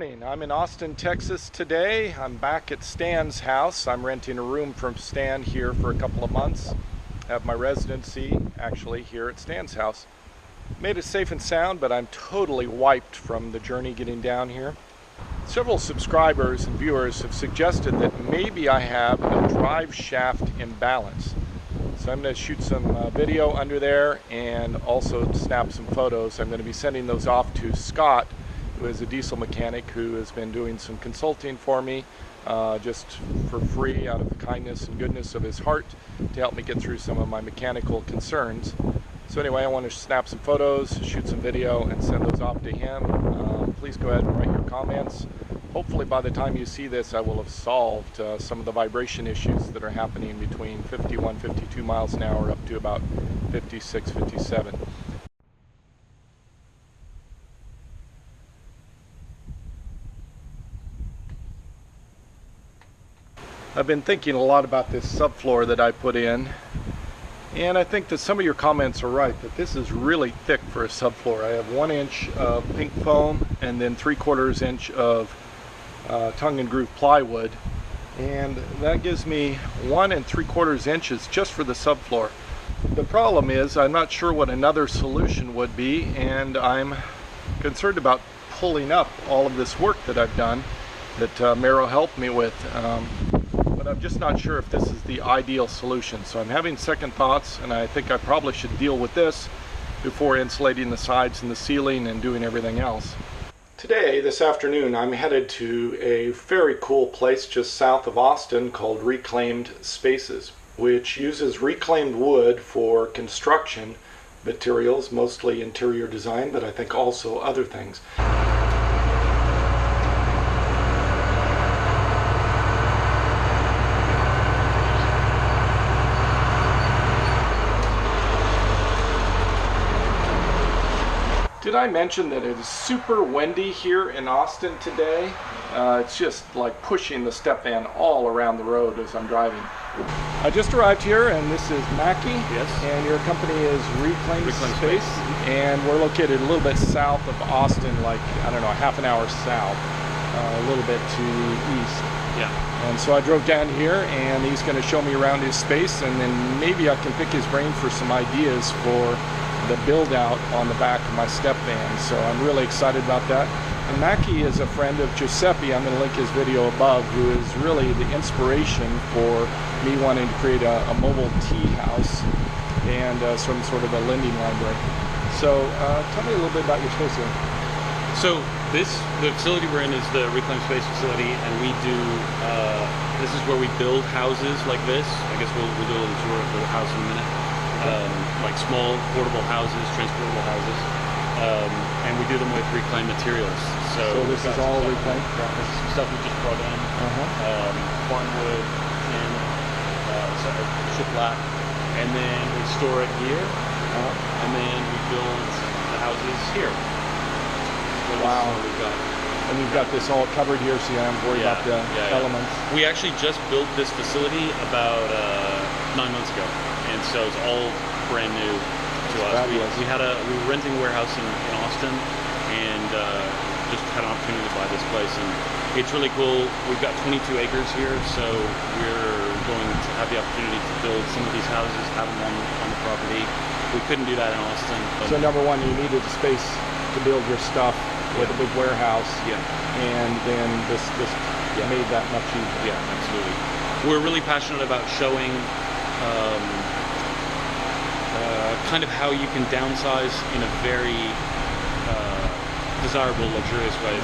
morning. I'm in Austin, Texas today. I'm back at Stan's house. I'm renting a room from Stan here for a couple of months. I have my residency actually here at Stan's house. Made it safe and sound, but I'm totally wiped from the journey getting down here. Several subscribers and viewers have suggested that maybe I have a drive shaft imbalance. So I'm going to shoot some video under there and also snap some photos. I'm going to be sending those off to Scott, who is a diesel mechanic who has been doing some consulting for me just for free out of the kindness and goodness of his heart to help me get through some of my mechanical concerns. So anyway, I want to snap some photos, shoot some video, and send those off to him. Please go ahead and write your comments. Hopefully by the time you see this, I will have solved some of the vibration issues that are happening between 51, 52 miles an hour up to about 56, 57. I've been thinking a lot about this subfloor that I put in, and I think that some of your comments are right, that this is really thick for a subfloor. I have 1 inch of pink foam and then 3/4 inch of tongue and groove plywood, and that gives me 1 3/4 inches just for the subfloor. The problem is I'm not sure what another solution would be, and I'm concerned about pulling up all of this work that I've done that Mero helped me with. But I'm just not sure if this is the ideal solution. So I'm having second thoughts, and I think I probably should deal with this before insulating the sides and the ceiling and doing everything else. Today, this afternoon, I'm headed to a very cool place just south of Austin called Reclaimed Spaces, which uses reclaimed wood for construction materials, mostly interior design, but I think also other things. Did I mention that it is super windy here in Austin today? It's just like pushing the step van all around the road as I'm driving. I just arrived here, and this is Mackie. Yes. And your company is Reclaimed Space. And we're located a little bit south of Austin, like, I don't know, a half an hour south, a little bit to east. Yeah. And so I drove down here, and he's going to show me around his space, and then maybe I can pick his brain for some ideas for the build out on the back of my step van. So I'm really excited about that. And Mackie is a friend of Giuseppe. I'm going to link his video above, who is really the inspiration for me wanting to create a mobile tea house and some sort of a lending library. So tell me a little bit about your space here. So the facility we're in is the Reclaimed Space facility, and we do, this is where we build houses like this. I guess we'll do a little tour of the house in a minute. Like small portable houses, transportable houses, and we do them with reclaimed materials. So this is all reclaimed? Yeah, this is some stuff we just brought in. Barnwood, tin, shiplap, and then we store it here, and then we build the houses here. So wow. We've got. And you've got this all covered here, so you don't have to worry about the elements. We actually just built this facility about 9 months ago. And so it's all brand new to us. We were renting a warehouse in Austin, and just had an opportunity to buy this place, and it's really cool. We've got 22 acres here, so we're going to have the opportunity to build some of these houses, have them on the property. We couldn't do that in Austin. So number one, you needed a space to build your stuff with a big warehouse, and then this made that much easier. Yeah, absolutely. We're really passionate about showing kind of how you can downsize in a very desirable, luxurious way.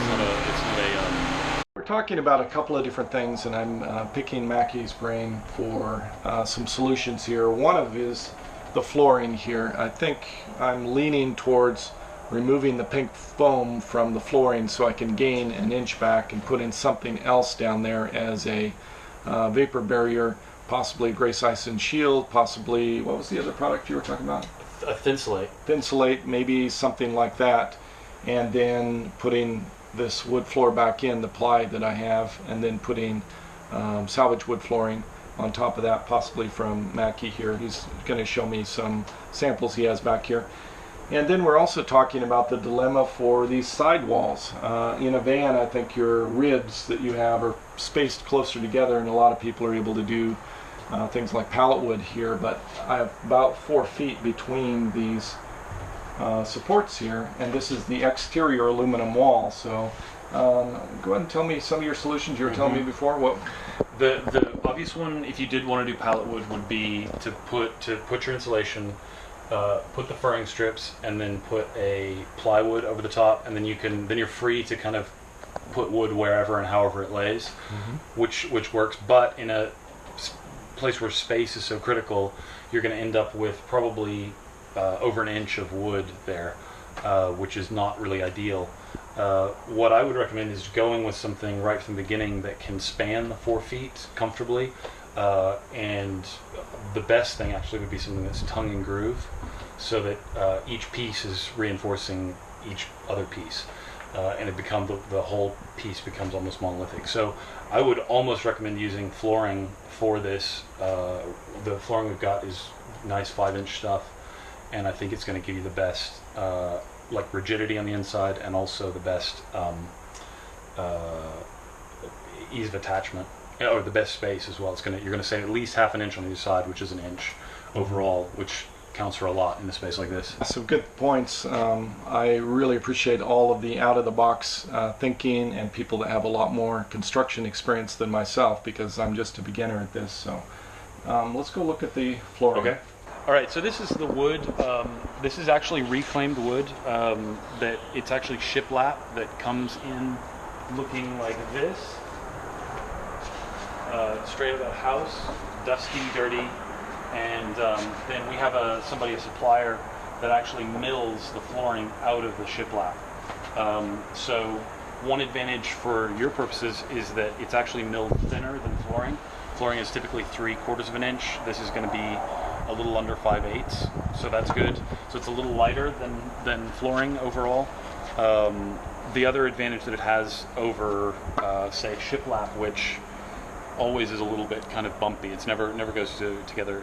We're talking about a couple of different things, and I'm picking Mackie's brain for some solutions here. One of is the flooring here. I think I'm leaning towards removing the pink foam from the flooring so I can gain an inch back and put in something else down there as a vapor barrier. Possibly Grace Ice and Shield, possibly, what was the other product you were talking about? A Thinsulate. Thinsulate, maybe something like that. And then putting this wood floor back in, the ply that I have, and then putting salvage wood flooring on top of that, possibly from Mackie here. He's going to show me some samples he has back here. And then we're also talking about the dilemma for these side walls. In a van, I think your ribs that you have are spaced closer together, and a lot of people are able to do things like pallet wood here, but I have about 4 feet between these supports here, and this is the exterior aluminum wall. So go ahead and tell me some of your solutions you were telling me before. What the obvious one, if you did want to do pallet wood, would be to put your insulation, put the furring strips, and then put a plywood over the top, and then you're free to kind of put wood wherever and however it lays, which works. But in a place where space is so critical, you're going to end up with probably over an inch of wood there, which is not really ideal. What I would recommend is going with something right from the beginning that can span the 4 feet comfortably, and the best thing actually would be something that's tongue and groove, so that each piece is reinforcing each other piece, and the whole piece becomes almost monolithic. So I would almost recommend using flooring for this. The flooring we've got is nice 5-inch stuff, and I think it's going to give you the best like rigidity on the inside, and also the best ease of attachment, or the best space as well. You're going to save at least half an inch on either side, which is an inch overall, which counts for a lot in a space like this. So good points. I really appreciate all of the out-of-the-box thinking, and people that have a lot more construction experience than myself, because I'm just a beginner at this. So let's go look at the flooring. Okay. All right, so this is the wood. This is actually reclaimed wood. That it's actually shiplap that comes in looking like this, straight out of the house, dusty, dirty, and then we have a supplier that actually mills the flooring out of the shiplap. So one advantage for your purposes is that it's actually milled thinner than flooring. Flooring is typically 3/4 of an inch. This is going to be a little under 5/8, so that's good. So it's a little lighter than flooring overall. The other advantage that it has over, say, shiplap, which always is a little bit kind of bumpy. It's never goes together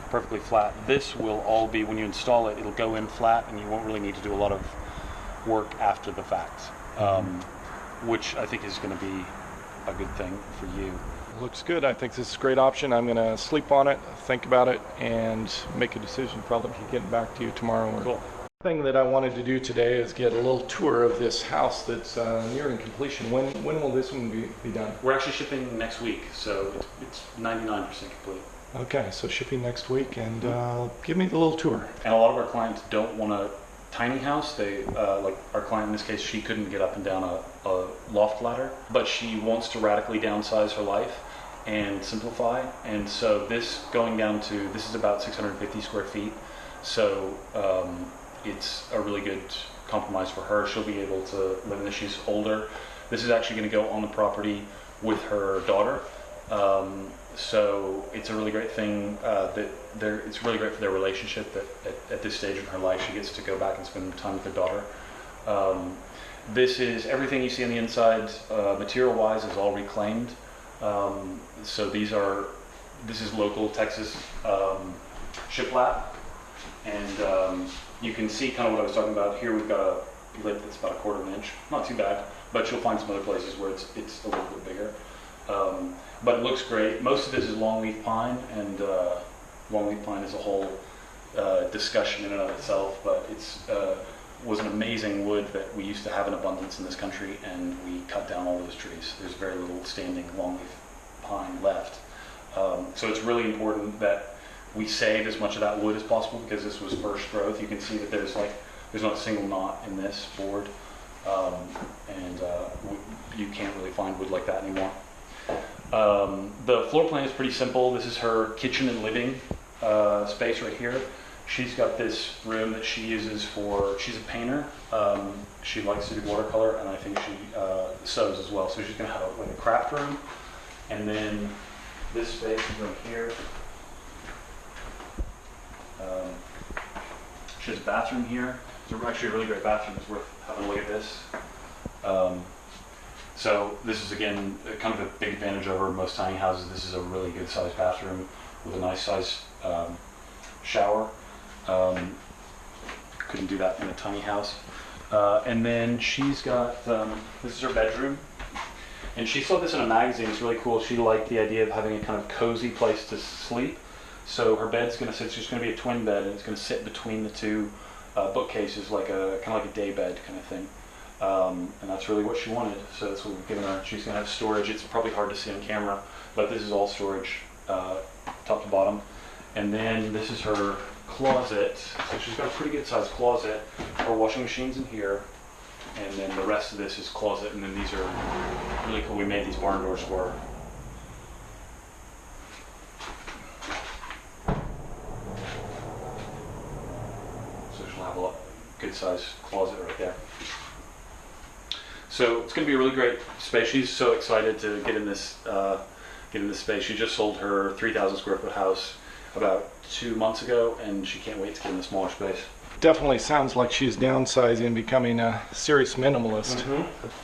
perfectly flat. This will all be, when you install it, it'll go in flat, and you won't really need to do a lot of work after the fact, which I think is going to be a good thing for you. Looks good. I think this is a great option. I'm going to sleep on it, think about it, and make a decision. Probably getting back to you tomorrow. Cool. The thing that I wanted to do today is get a little tour of this house that's nearing completion. When will this one be done? We're actually shipping next week, so it's 99% complete. Okay, so shipping next week, and give me the little tour. And a lot of our clients don't want a tiny house. They like our client in this case, she couldn't get up and down a loft ladder, but she wants to radically downsize her life and simplify. And so this is about 650 square feet. So it's a really good compromise for her. She'll be able to live in this. She's older. This is actually going to go on the property with her daughter. So it's a really great thing it's really great for their relationship that at this stage in her life she gets to go back and spend time with her daughter. This is everything you see on the inside, material-wise, is all reclaimed. So this is local Texas shiplap, and you can see kind of what I was talking about. Here we've got a lip that's about 1/4 inch, not too bad, but you'll find some other places where it's a little bit bigger. But it looks great. Most of this is longleaf pine, and longleaf pine is a whole discussion in and of itself, but it's was an amazing wood that we used to have in abundance in this country, and we cut down all those trees. There's very little standing longleaf pine left. So it's really important that we save as much of that wood as possible, because this was first growth. You can see that there's not a single knot in this board, and you can't really find wood like that anymore. The floor plan is pretty simple. This is her kitchen and living space right here. She's got this room that she uses she's a painter. She likes to do watercolor, and I think she sews as well. So she's going to have a craft room, and then this space is right here. She has a bathroom here. It's actually a really great bathroom. It's worth having a look at this. So this is, again, kind of a big advantage over most tiny houses. This is a really good sized bathroom with a nice sized shower. couldn't do that in a tiny house. And then she's got, this is her bedroom. And she saw this in a magazine. It's really cool. She liked the idea of having a kind of cozy place to sleep. So her bed's going to sit, it's just going to be a twin bed, and it's going to sit between the two bookcases, like a kind of like a day bed kind of thing. And that's really what she wanted. So that's what we've given her. She's going to have storage. It's probably hard to see on camera, but this is all storage, top to bottom. And then this is her closet. So she's got a pretty good sized closet. Her washing machine's in here. And then the rest of this is closet, and then these are really cool. We made these barn doors for her. So she'll have a good sized closet right there. So it's going to be a really great space. She's so excited to get in this space. She just sold her 3,000 square foot house about 2 months ago, and she can't wait to get in the smaller space. Definitely sounds like she's downsizing, becoming a serious minimalist.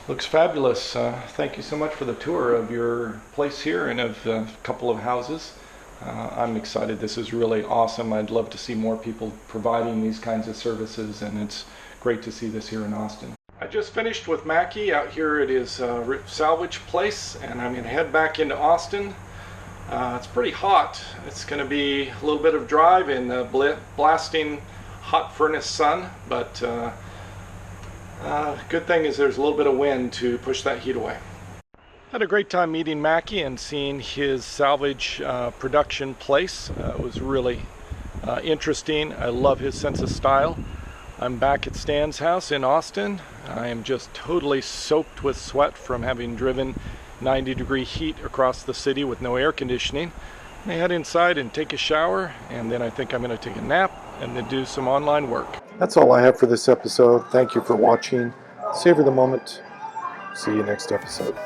Looks fabulous. Thank you so much for the tour of your place here and of a couple of houses. I'm excited. This is really awesome. I'd love to see more people providing these kinds of services, and it's great to see this here in Austin. I just finished with Mackie out here at his salvage place, and I'm going to head back into Austin. It's pretty hot. It's going to be a little bit of drive in the blasting hot furnace sun, but good thing is there's a little bit of wind to push that heat away. Had a great time meeting Mackie and seeing his salvage production place. It was really interesting. I love his sense of style. I'm back at Stan's house in Austin. I am just totally soaked with sweat from having driven 90-degree heat across the city with no air conditioning. I head inside and take a shower, and then I think I'm going to take a nap and then do some online work. That's all I have for this episode. Thank you for watching. Savor the moment. See you next episode.